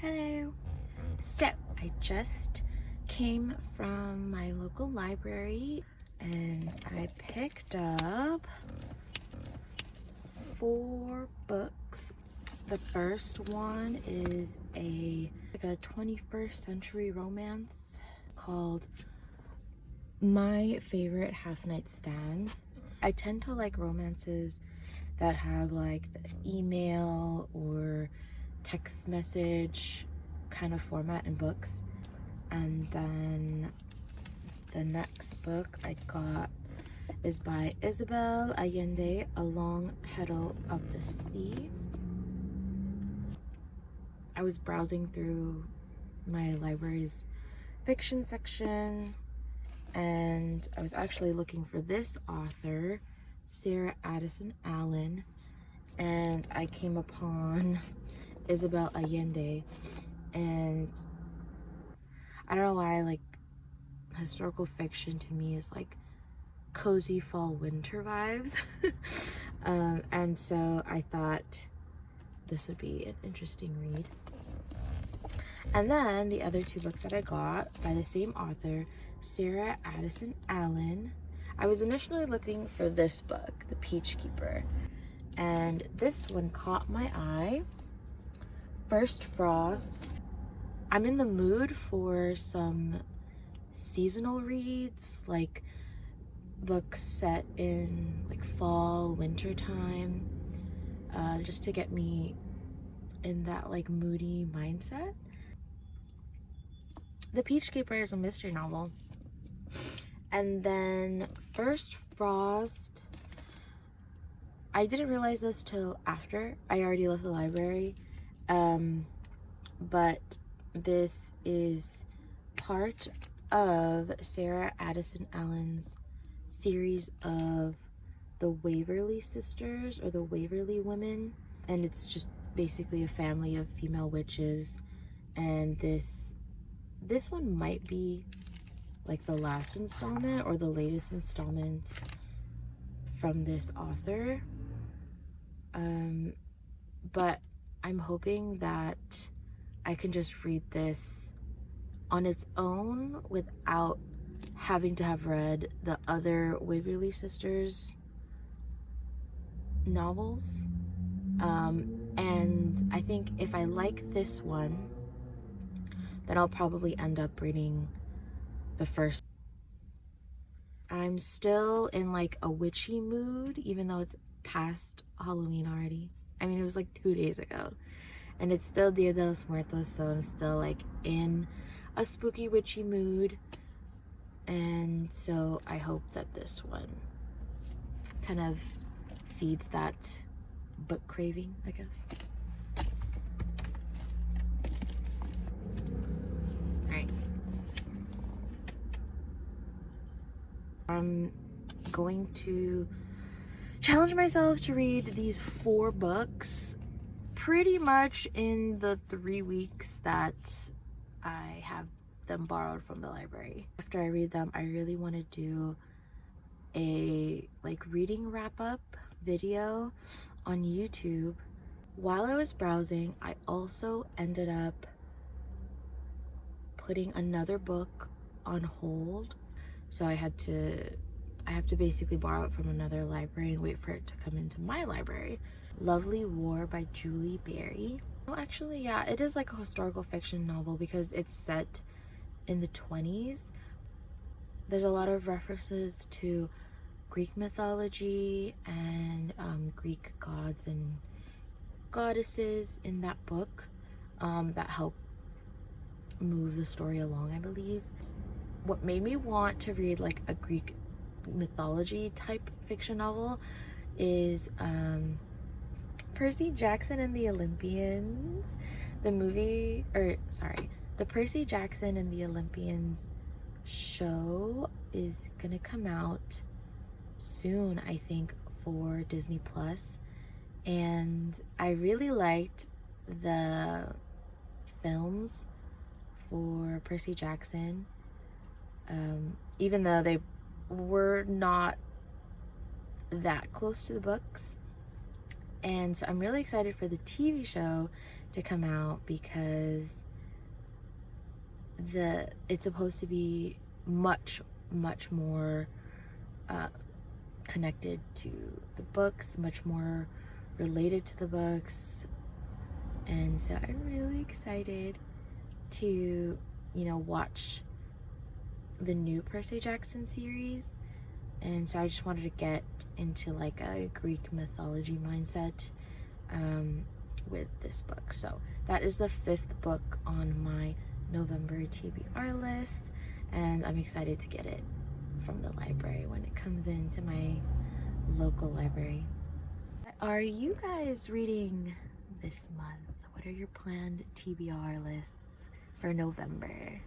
Hello. So I just came from my local library and I picked up 4 books. The first one is a 21st century romance called My Favorite Half-Night Stand. I tend to like romances that have like the email or text message kind of format in books. And then the next book I got is by Isabel Allende, A Long Petal of the Sea. I was browsing through my library's fiction section and I was actually looking for this author, Sarah Addison Allen, and I came upon Isabel Allende, and I don't know why, like, historical fiction to me is like cozy fall winter vibes. And so I thought this would be an interesting read. And then the other 2 books that I got by the same author, Sarah Addison Allen. I was initially looking for this book, The Peach Keeper, and this one caught my eye. First Frost. I'm in the mood for some seasonal reads, like books set in like fall, winter time, just to get me in that like moody mindset. The Peach Keeper is a mystery novel. And then First Frost, I didn't realize this till after I already left the library, but this is part of Sarah Addison Allen's series of the Waverly Sisters or the Waverly Women, and it's just basically a family of female witches. And this one might be like the last installment or the latest installment from this author, but I'm hoping that I can just read this on its own without having to have read the other Waverly Sisters novels. And I think if I like this one, then I'll probably end up reading the first. I'm still in like a witchy mood, even though it's past Halloween already. I mean, it was like 2 days ago, and it's still Dia de los Muertos, so I'm still like in a spooky witchy mood. And so I hope that this one kind of feeds that book craving, I guess. Alright. I'm going to challenge myself to read these 4 books pretty much in the 3 weeks that I have them borrowed from the library. After I read them, I really want to do a like reading wrap-up video on YouTube. While I was browsing, I also ended up putting another book on hold, so I have to basically borrow it from another library and wait for it to come into my library. Lovely War by Julie Berry. Well, actually, yeah, it is like a historical fiction novel because it's set in the 20s. There's a lot of references to Greek mythology and Greek gods and goddesses in that book that help move the story along, I believe. What made me want to read like a Greek mythology type fiction novel is Percy Jackson and the Olympians. The Percy Jackson and the Olympians show is gonna come out soon, I think, for Disney Plus. And I really liked the films for Percy Jackson, even though they were not that close to the books. And so I'm really excited for the TV show to come out because it's supposed to be much more connected to the books, much more related to the books. And so I'm really excited to, watch the new Percy Jackson series. And so I just wanted to get into like a Greek mythology mindset with this book. So that is the 5th book on my November TBR list, and I'm excited to get it from the library when it comes into my local library. Are you guys reading this month? What are your planned TBR lists for November?